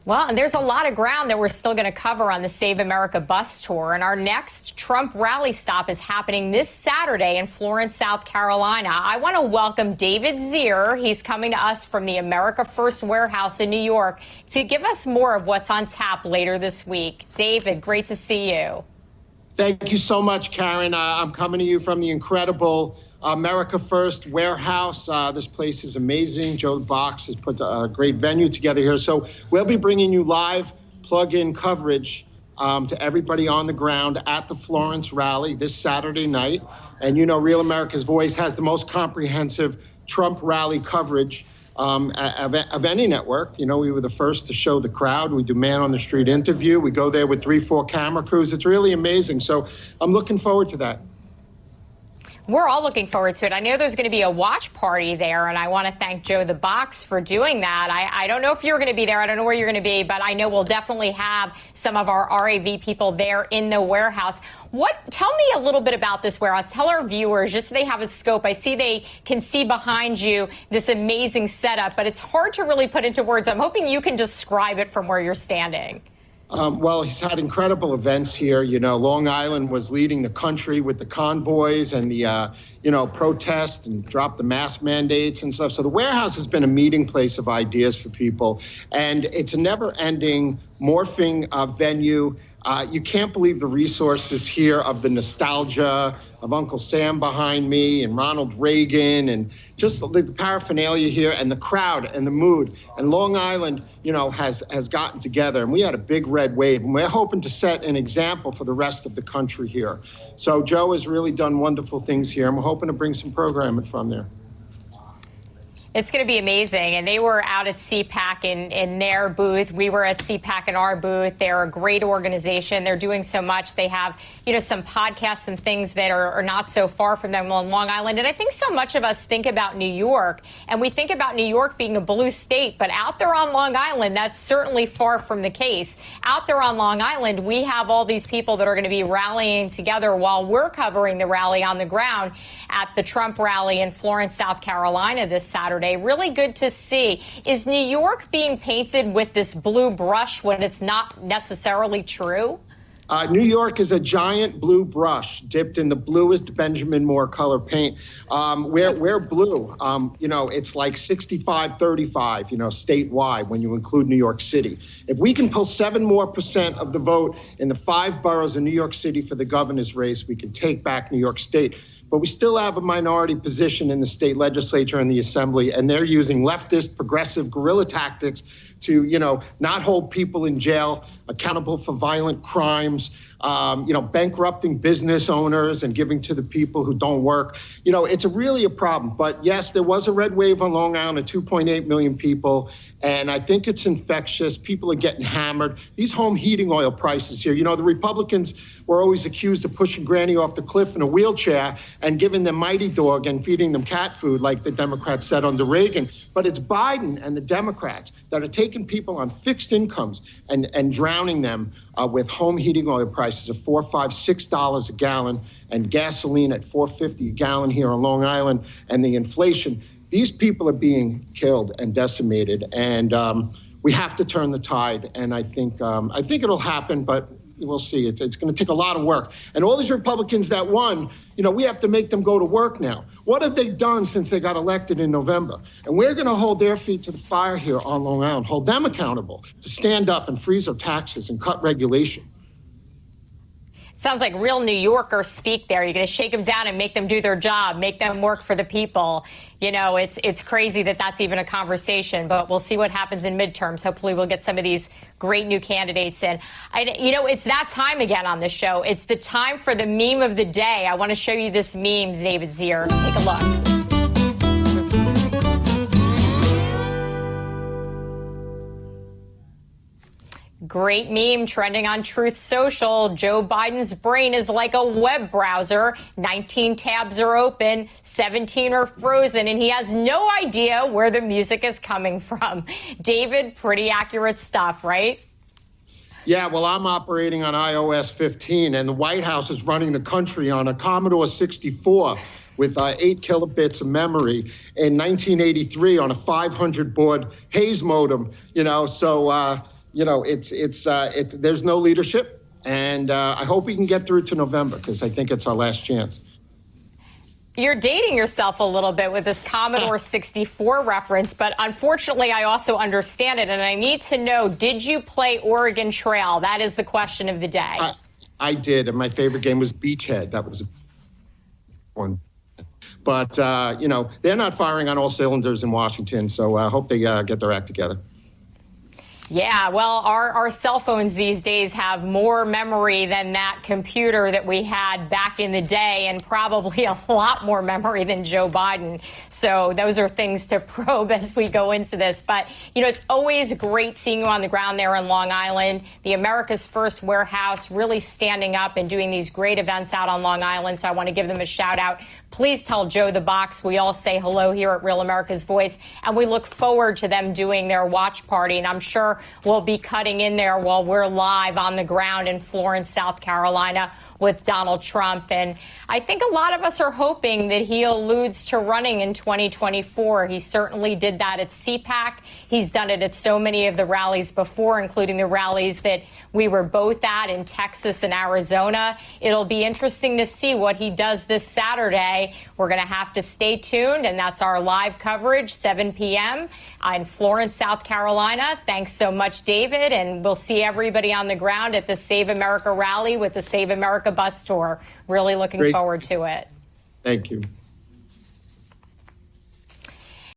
Well, and there's a lot of ground that we're still going to cover on the Save America bus tour. And our next Trump rally stop is happening this Saturday in Florence, South Carolina. I want to welcome David Zere. He's coming to us from the America First warehouse in New York to give us more of what's on tap later this week. David, great to see you. Thank you so much, Karyn. I'm coming to you from the incredible America First warehouse. This place is amazing. Joe Vox has put a great venue together here. So we'll be bringing you live plug-in coverage to everybody on the ground at the Florence rally this Saturday night. And you know, Real America's Voice has the most comprehensive Trump rally coverage of any network. You know, we were the first to show the crowd. We do man on the street interview. We go there with 3-4 camera crews. It's really amazing. So I'm looking forward to that. We're all looking forward to it. I know there's going to be a watch party there, and I want to thank Joe the Box for doing that. I don't know if you're going to be there. I don't know where you're going to be, but I know we'll definitely have some of our RAV people there in the warehouse. Tell me a little bit about this warehouse. Tell our viewers, just so they have a scope. I see they can see behind you this amazing setup, but it's hard to really put into words. I'm hoping you can describe it from where you're standing. Well, he's had incredible events here. You know, Long Island was leading the country with the convoys and the, protests and dropped the mask mandates and stuff. So the warehouse has been a meeting place of ideas for people. And it's a never-ending morphing venue. You can't believe the resources here of the nostalgia of Uncle Sam behind me and Ronald Reagan and just the paraphernalia here and the crowd and the mood. And Long Island, has gotten together, and we had a big red wave, and we're hoping to set an example for the rest of the country here. So Joe has really done wonderful things here, and we're hoping to bring some programming from there. It's going to be amazing. And they were out at CPAC in their booth. We were at CPAC in our booth. They're a great organization. They're doing so much. They have, some podcasts and things that are not so far from them on Long Island. And I think so much of us think about New York, and we think about New York being a blue state. But out there on Long Island, that's certainly far from the case. Out there on Long Island, we have all these people that are going to be rallying together while we're covering the rally on the ground at the Trump rally in Florence, South Carolina this Saturday. Really good to see. Is New York being painted with this blue brush when it's not necessarily true? New York is a giant blue brush dipped in the bluest Benjamin Moore color paint. We're blue. It's like 65-35, statewide when you include New York City. If we can pull 7% more of the vote in the 5 boroughs in New York City for the governor's race, we can take back New York State. But we still have a minority position in the state legislature and the assembly, and they're using leftist, progressive guerrilla tactics to, not hold people in jail accountable for violent crimes, bankrupting business owners and giving to the people who don't work. It's really a problem. But yes, there was a red wave on Long Island of 2.8 million people. And I think it's infectious. People are getting hammered. These home heating oil prices here, the Republicans were always accused of pushing Granny off the cliff in a wheelchair and giving them Mighty Dog and feeding them cat food like the Democrats said under Reagan. But it's Biden and the Democrats that are taking people on fixed incomes and drowning them with home heating oil prices of $4, $5, $6 a gallon and gasoline at $4.50 a gallon here on Long Island, and the inflation. These people are being killed and decimated, and we have to turn the tide. And I think it'll happen, but we'll see. It's going to take a lot of work. And all these Republicans that won, we have to make them go to work now. What have they done since they got elected in November? And we're going to hold their feet to the fire here on Long Island, hold them accountable to stand up and freeze their taxes and cut regulation. Sounds like real New Yorkers speak there. You're going to shake them down and make them do their job, make them work for the people. It's crazy that that's even a conversation, but we'll see what happens in midterms. Hopefully we'll get some of these great new candidates in. It's that time again on this show. It's the time for the meme of the day. I want to show you this meme, David Zere. Take a look. Great meme trending on Truth Social. Joe Biden's brain is like a web browser. 19 tabs are open, 17 are frozen, and he has no idea where the music is coming from. David, pretty accurate stuff, right? Yeah, well, I'm operating on iOS 15, and the White House is running the country on a Commodore 64 with 8 kilobits of memory in 1983 on a 500 baud Hayes modem, there's no leadership, and I hope we can get through to November because I think it's our last chance. You're dating yourself a little bit with this Commodore 64 reference, but unfortunately, I also understand it, and I need to know, did you play Oregon Trail? That is the question of the day. I did, and my favorite game was Beachhead. That was one. But, they're not firing on all cylinders in Washington, so I hope they get their act together. Yeah, well, our cell phones these days have more memory than that computer that we had back in the day, and probably a lot more memory than Joe Biden. So those are things to probe as we go into this. But, it's always great seeing you on the ground there in Long Island. The America's First Warehouse really standing up and doing these great events out on Long Island. So I want to give them a shout out. Please tell Joe the Box we all say hello here at Real America's Voice, and we look forward to them doing their watch party. And I'm sure we'll be cutting in there while we're live on the ground in Florence, South Carolina with Donald Trump. And I think a lot of us are hoping that he alludes to running in 2024. He certainly did that at CPAC. He's done it at so many of the rallies before, including the rallies that we were both at in Texas and Arizona. It'll be interesting to see what he does this Saturday. We're going to have to stay tuned, and that's our live coverage, 7 p.m. In Florence, South Carolina. Thanks so much, David, and we'll see everybody on the ground at the Save America rally with the Save America bus tour. Really looking forward to it. Thank you.